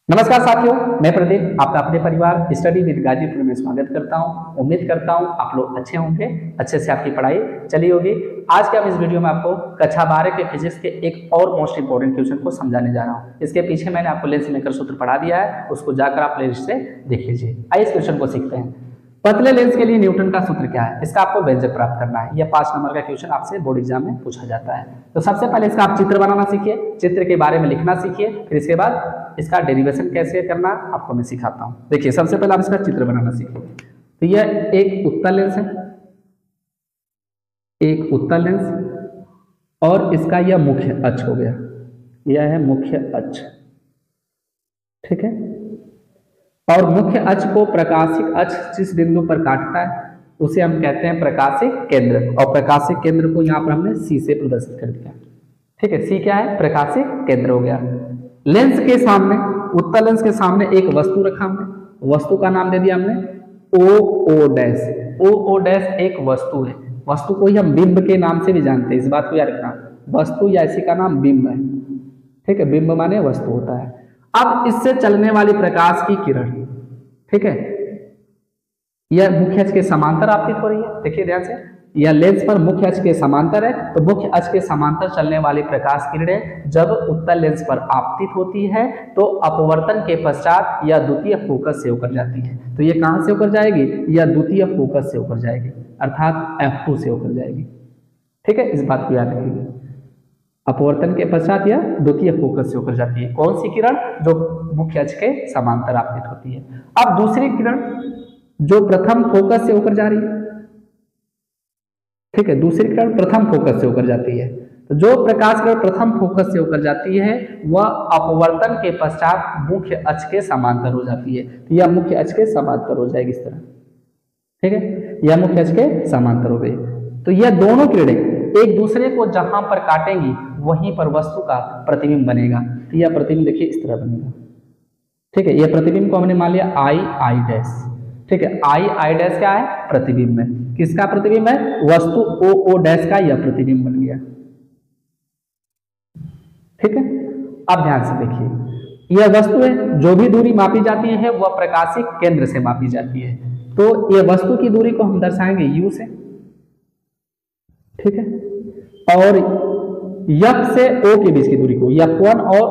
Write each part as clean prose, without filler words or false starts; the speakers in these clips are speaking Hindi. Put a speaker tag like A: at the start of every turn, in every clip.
A: नमस्कार साथियों, मैं प्रदीप आपका अपने परिवार स्टडी विद गाजीपुर में स्वागत करता हूं। उम्मीद करता हूं आप लोग अच्छे होंगे, अच्छे से आपकी पढ़ाई चली होगी। आज के हम इस वीडियो में आपको कक्षा 12 के फिजिक्स के एक और मोस्ट इंपोर्टेंट क्वेश्चन को समझाने जा रहा हूं। इसके पीछे मैंने आपको लेंस मेकर सूत्र पढ़ा दिया है, उसको जाकर आप प्लेलिस्ट से देख लीजिए। आइए इस क्वेश्चन को सीखते हैं। पतले लेंस के लिए न्यूटन का सूत्र क्या है, इसका आपको व्यंजक प्राप्त करना है। यह 5 नंबर का क्वेश्चन आपसे बोर्ड एग्जाम में पूछा जाता है। तो सबसे पहले इसका आप चित्र बनाना सीखिए, चित्र के बारे में लिखना सीखिए, फिर इसके बाद इसका डेरिवेशन कैसे करना आपको मैं सिखाता हूं। देखिए, सबसे पहले आप इसका चित्र बनाना सीखिए। तो यह एक उत्तल लेंस है, एक उत्तल लेंस, और इसका यह मुख्य अक्ष हो गया, यह है मुख्य अक्ष, ठीक है। और मुख्य अक्ष को प्रकाशिक अक्ष जिस बिंदु पर काटता है उसे हम कहते हैं प्रकाशिक केंद्र, और प्रकाशिक केंद्र को यहाँ पर हमने सी से प्रदर्शित कर दिया, ठीक है। सी क्या है? प्रकाशिक केंद्र हो गया। लेंस के सामने, उत्तल लेंस के सामने एक वस्तु रखा हमने, वस्तु का नाम दे दिया हमने ओ डैश। ओ डैश एक वस्तु है, वस्तु को ही हम बिंब के नाम से भी जानते हैं, इस बात को याद रखना। वस्तु या इसी का नाम बिंब है, ठीक है। बिंब माने वस्तु होता है। अब इससे चलने वाली प्रकाश की किरण, ठीक है, यह मुख्य अक्ष के समांतर आपतित हो रही है। देखिए ध्यान से, यह लेंस पर मुख्य अक्ष के समांतर है, तो मुख्य अक्ष के समांतर चलने वाली प्रकाश किरणें जब उत्तल लेंस पर आपतित होती है तो अपवर्तन के पश्चात यह द्वितीय फोकस से होकर जाती है। तो यह कहां से होकर जाएगी? यह द्वितीय फोकस से होकर जाएगी, अर्थात F2 से होकर जाएगी, ठीक है। इस बात को याद रखिएगा, अपवर्तन के पश्चात यह द्वितीय फोकस से होकर जाती है। कौन सी किरण? जो मुख्य अक्ष के समांतर आपतित होती है। अब दूसरी किरण जो प्रथम फोकस से होकर जा रही है, ठीक है, दूसरी किरण प्रथम फोकस से होकर जाती है। तो जो प्रकाश किरण प्रथम फोकस से होकर जाती है वह अपवर्तन के पश्चात मुख्य अक्ष के समांतर हो जाती है। तो यह मुख्य अक्ष के समांतर हो जाएगी इस तरह, ठीक है, यह मुख्य अक्ष के समांतर हो गई। तो यह दोनों किरणें एक दूसरे को जहां पर काटेंगी वहीं पर वस्तु का प्रतिबिंब बनेगा। तो यह प्रतिबिंब देखिए इस तरह बनेगा, ठीक है। यह प्रतिबिंब को हमने मान लिया आई डैश, ठीक है। आई डैश क्या है? प्रतिबिंब है। किसका प्रतिबिंब है? वस्तु ओ डैश का यह प्रतिबिंब बन गया, ठीक है। अब ध्यान से देखिए, यह वस्तु है, जो भी दूरी मापी जाती है वह प्रकाशिक केंद्र से मापी जाती है। तो यह वस्तु की दूरी को हम दर्शाएंगे यू से, ठीक है। और F से O के बीच की दूरी को, F1 और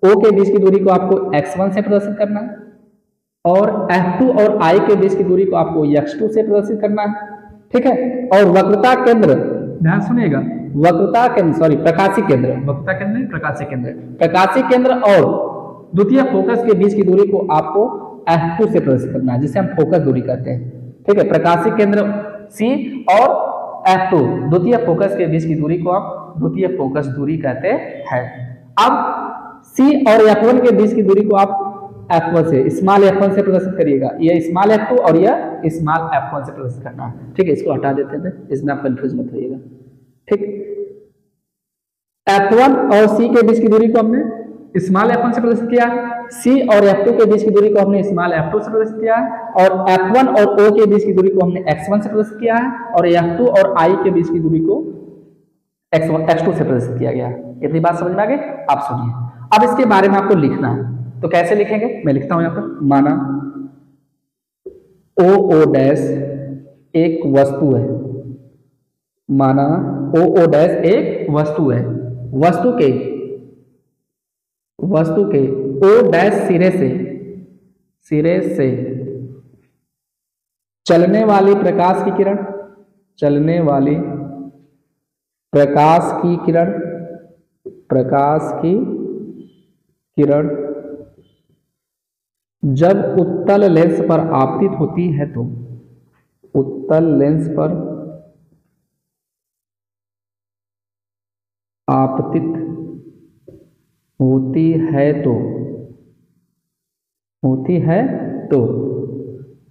A: O के बीच की दूरी को आपको x1 से प्रदर्शित करना है, और F2 और I के बीच की दूरी को आपको x2 से प्रदर्शित करना है, ठीक है। और वक्रता केंद्र, ध्यान सुनिएगा, वक्रता केंद्र, सॉरी प्रकाशिक केंद्र, वक्रता केंद्र प्रकाशिक केंद्र, प्रकाशिक केंद्र और द्वितीय फोकस के बीच की दूरी को आपको F2 से प्रदर्शित करना है, जिसे हम फोकस दूरी कहते हैं, ठीक है। प्रकाशिक केंद्र C और F2 द्वितीय फोकस के बीच की दूरी को आप द्वितीय फोकस दूरी कहते हैं। अब C और F1 के बीच की दूरी को आप F1 से, स्मॉल F1 से प्रदर्शित करिएगा। यह स्मॉल F2 और यह स्मॉल F1 से प्रदर्शित करना है, ठीक है। इसको हटा देते थे, इसमें आप कंफ्यूज मत होइएगा, ठीक। F1 और C के बीच की दूरी को हमने स्मॉल F1 से प्रदर्शित किया, C और F2 के बीच की दूरी को हमने स्मॉल F2 से प्रदर्शित किया है, और F1 और O के बीच की दूरी को हमने x1 से प्रदर्शित किया है, और F2 और I के बीच की दूरी को x2 से प्रदर्शित किया गया है। इतनी बात समझ में आ गई? आप सुनिए, अब इसके बारे में आपको लिखना है। तो कैसे लिखेंगे? मैं लिखता हूं यहां पर, माना O डैश एक वस्तु है, माना O डैश एक वस्तु है, वस्तु के O डैश सिरे से चलने वाली प्रकाश की किरण, चलने वाली प्रकाश की किरण जब उत्तल लेंस पर आपतित होती है तो, उत्तल लेंस पर आपतित होती है तो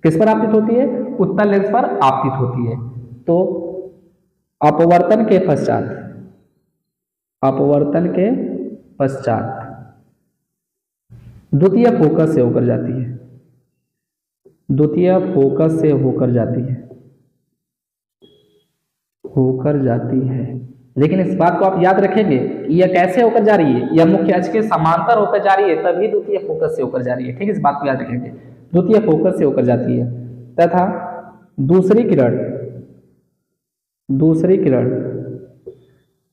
A: किस पर आपतित होती है? उत्तल लेंस पर आपतित होती है। तो अपवर्तन के पश्चात द्वितीय फोकस से होकर जाती है, द्वितीय फोकस से होकर जाती है, लेकिन इस बात को आप याद रखेंगे कि यह कैसे होकर जा रही है, यह मुख्य अक्ष के समांतर होकर जा रही है, तभी द्वितीय फोकस से होकर जा रही है। ठीक है, इस बात को याद रखेंगे, द्वितीय फोकस से होकर जाती है। तथा दूसरी किरण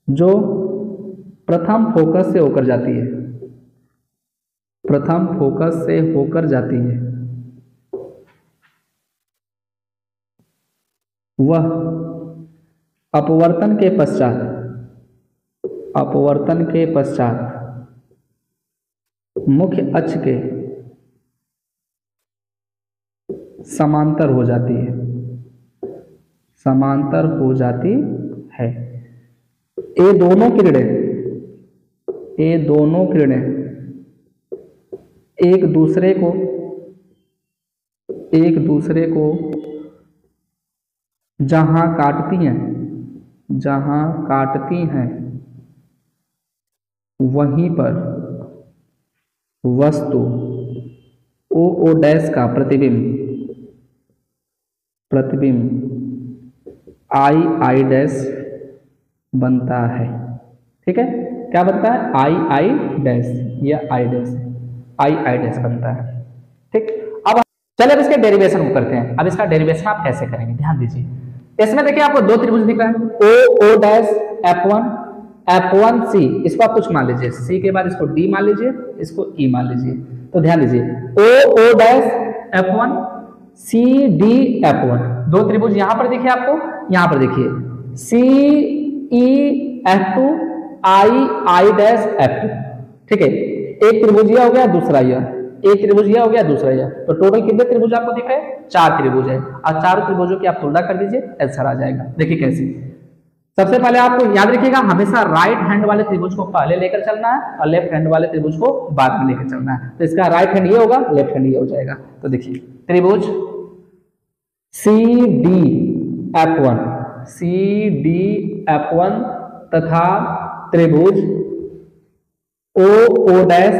A: जो प्रथम फोकस से होकर जाती है, प्रथम फोकस से होकर जाती है, वह अपवर्तन के पश्चात मुख्य अक्ष के समांतर हो जाती है, ये दोनों किरणें एक दूसरे को जहां काटती हैं वहीं पर वस्तु ओ डैश का प्रतिबिंब आई डैश बनता है। ठीक है, क्या बनता है? आई डैश, या आई डैश बनता है। ठीक, अब चलिए अब इसके डेरिवेशन को करते हैं। अब इसका डेरिवेशन आप कैसे करेंगे, ध्यान दीजिए। इसमें देखिए आपको दो त्रिभुज दिख रहा है, ओ डैश F1 C, इसको आप कुछ मान लीजिए, C के बाद इसको D मान लीजिए, इसको E मान लीजिए। तो ध्यान दीजिए O dash F1 C D F1, दो त्रिभुज यहां पर देखिए आपको, यहां पर देखिए C E F2 I dash F2। ठीक है, एक त्रिभुज यह हो गया, दूसरा यह, एक त्रिभुज यह हो गया, दूसरा यह, तो टोटल कितने त्रिभुज आपको दिख रहे हैं? 4 त्रिभुज है। और चारों त्रिभुजों की आप तुलना कर दीजिए, आंसर आ जाएगा। देखिए कैसे, सबसे पहले आपको याद रखिएगा हमेशा राइट हैंड वाले त्रिभुज को पहले लेकर चलना है और लेफ्ट हैंड वाले त्रिभुज को बाद में लेकर चलना है। तो इसका राइट हैंड ये होगा, लेफ्ट हैंड ये हो जाएगा। तो देखिए त्रिभुज CD F1 तथा त्रिभुज O डैश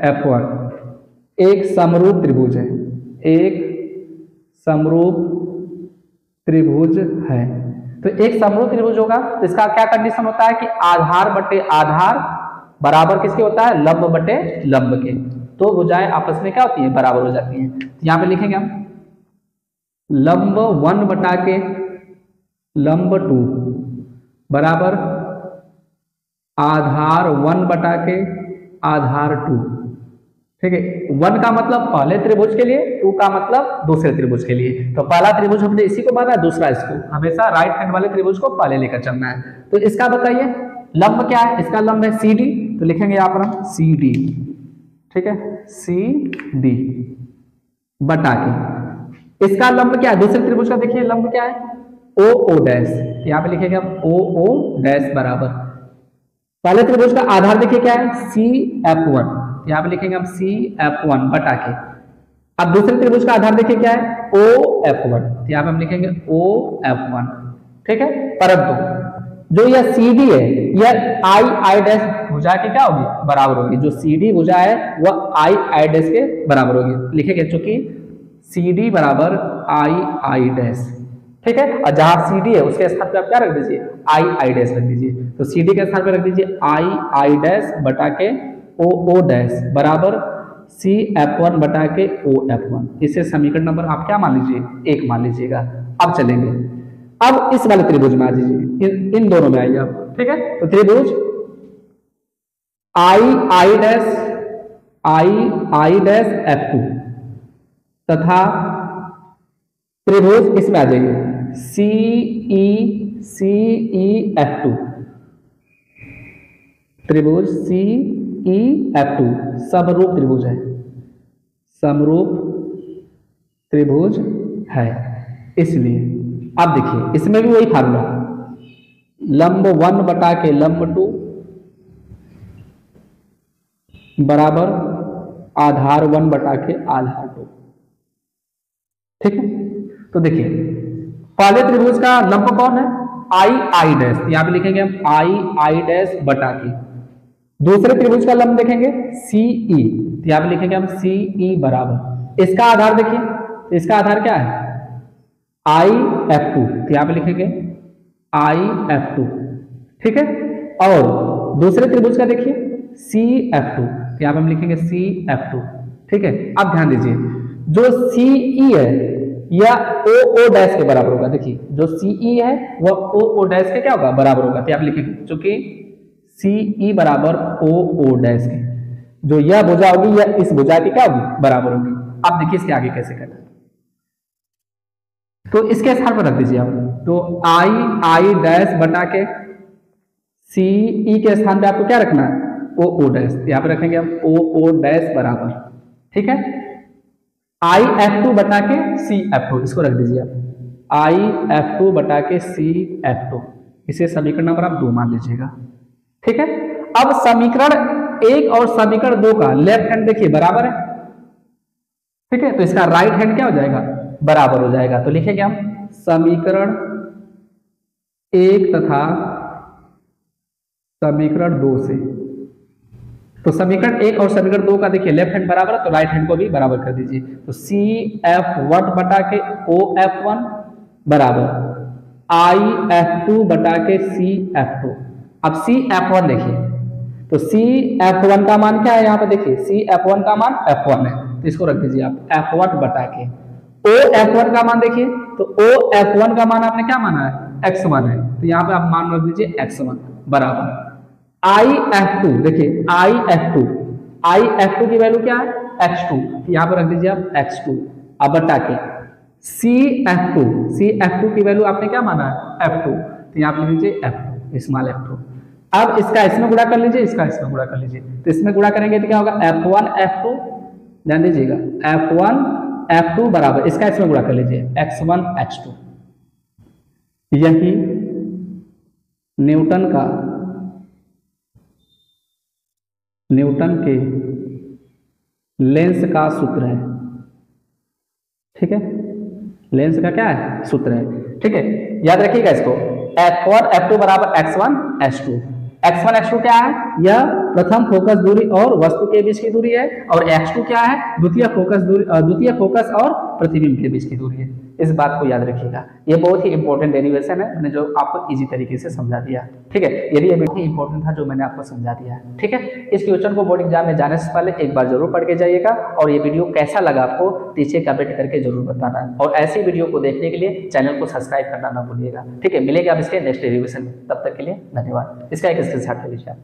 A: F1 एक समरूप त्रिभुज है, तो एक समरूप त्रिभुज होगा तो इसका क्या कंडीशन होता है कि आधार बटे आधार बराबर किसके होता है? लंब बटे लंब के। तो भुजाएं आपस में क्या होती हैं? बराबर हो जाती हैं। तो यहां पे लिखेंगे हम लंब 1 बटा के लंब 2 बराबर आधार 1 बटा के आधार 2। ठीक है, 1 का मतलब पहले त्रिभुज के लिए, 2 का मतलब दूसरे त्रिभुज के लिए। तो पहला त्रिभुज हमने इसी को माना, दूसरा इसको। हमेशा राइट हैंड वाले त्रिभुज को पहले लेकर चलना है। तो इसका बताइए लंब क्या है? इसका लंब है CD, तो लिखेंगे यहाँ पर हम CD। ठीक है, CD बटा के इसका लंब क्या है? दूसरे त्रिभुज का देखिए लंब क्या है? O डैश, यहाँ पे लिखेंगे हम O डैश बराबर पहले त्रिभुज का आधार देखिए क्या है? CF1, यहाँ पे लिखेंगे हम CF1 बटा के। अब दूसरे त्रिभुज का आधार देखिए क्या है? OF1, यहाँ पे हम लिखेंगे OF1। ठीक है, परंतु जो यह CD है यह I डैश भुजा के क्या होगी? बराबर होगी। जो CD भुजा है वह I डैश के बराबर होगी। लिखेंगे चूंकि CD बराबर I डैश। ठीक है, और जहां CD है उसके स्थान पे आप क्या रख दीजिए? I डैश रख दीजिए। तो CD के स्थान पे रख दीजिए I डैश बटा के O डैश बराबर CF1 बटा के OF1। इसे समीकरण नंबर आप क्या मान लीजिए? 1 मान लीजिएगा। अब चलेंगे, अब इस वाले त्रिभुज में आ जाइए, इन दोनों में आइए आप। ठीक है, तो त्रिभुज I डैश F2 तथा त्रिभुज इसमें आ जाइए CE F2, त्रिभुज CEF2 समरूप त्रिभुज है, इसलिए अब देखिए इसमें भी वही फार्मूला, लंब 1 बटा के लंब 2 बराबर आधार 1 बटा के आधार 2। ठीक है, तो देखिए पहले त्रिभुज का लंब कौन है? I डैश, यहाँ पे लिखेंगे हम I डैश बटा के। दूसरे त्रिभुज का लंब देखेंगे CE, तो यहाँ पे लिखेंगे हम CE बराबर, इसका आधार देखिए, तो इसका आधार क्या है? IF2, तो यहाँ पे लिखेंगे IF2, ठीक है। और दूसरे त्रिभुज का देखिए CF2, यहाँ पे हम लिखेंगे CF2, ठीक है। अब ध्यान दीजिए जो CE है यह OO डैश के बराबर होगा। देखिए जो CE है वह OO डैश के क्या होगा, बराबर होगा। तो आप लिखेंगे चूंकि CE बराबर OO डैश के, जो यह भुजा होगी यह इस भुजा की क्या होगी, बराबर होगी। अब देखिए इसके आगे कैसे करना है, तो इसके स्थान पर रख दीजिए आप। तो I डैश बटा के CE के स्थान पे आपको क्या रखना है, OO डैश। यहाँ पे रखेंगे हम OO डैश बराबर, ठीक है, IF2 बटा के CF2, इसको रख दीजिए आप IF2 बटा के CF2। इसे समीकरण नंबर आप 2 मान लीजिएगा, ठीक है। अब समीकरण 1 और समीकरण 2 का लेफ्ट हैंड देखिए बराबर है, ठीक है। तो इसका राइट हैंड क्या हो जाएगा, बराबर हो जाएगा। तो लिखेंगे हम समीकरण 1 तथा समीकरण 2 से। तो समीकरण 1 और समीकरण 2 का देखिए लेफ्ट हैंड बराबर है, तो राइट हैंड को भी बराबर कर दीजिए। तो CF1 बटा के OF1 बराबर IF2 बटा के CF2। अब CF1 देखिए, तो CF1 का मान क्या है, यहाँ पे देखिए CF1 का मान F1 है, तो इसको रख दीजिए आप F1 बटा के OF1 का मान देखिए, तो OF1 का मान आपने क्या माना है, X1 है, तो यहाँ पे आप मान रख दीजिए X1 बराबर IF2। देखिए IF2 की वैल्यू क्या है, X2, यहाँ पर रख दीजिए आप X2। अब बटा के CF2 की वैल्यू आपने क्या माना है, F2, तो यहाँ पर लिख लीजिए F2, स्मॉल F2। अब इसका इसमें गुणा कर लीजिए, इसका इसमें गुणा कर लीजिए, तो इसमें गुणा करेंगे तो क्या होगा, F1 F2, ध्यान दीजिएगा F1 F2 बराबर, इसका इसमें गुणा कर लीजिए X1 X2। यही न्यूटन के लेंस का सूत्र है, ठीक है। लेंस का क्या है, सूत्र है, ठीक है। याद रखिएगा इसको, F1 F2 बराबर X1 X2। X1 X2 क्या है, यह प्रथम फोकस दूरी और वस्तु के बीच की दूरी है, और X2 क्या है, द्वितीय फोकस और प्रतिबिंब के बीच की दूरी है। इस बात को याद रखिएगा, ये बहुत ही इंपॉर्टेंट डेरिवेशन है, मैंने जो आपको इजी तरीके से समझा दिया, ठीक है। यदि ये बहुत ही इंपॉर्टेंट था जो मैंने आपको समझा दिया, ठीक है। इस क्वेश्चन को बोर्ड एग्जाम में जाने से पहले एक बार जरूर पढ़ के जाइएगा, और ये वीडियो कैसा लगा आपको नीचे कमेंट करके जरूर बताना, और ऐसी वीडियो को देखने के लिए चैनल को सब्सक्राइब करना ना भूलिएगा, ठीक है। मिलेगा आप इसके नेक्स्ट डेरिवेशन में, तब तक के लिए धन्यवाद। इसका एक स्क्रीनशॉट ले लीजिए आप।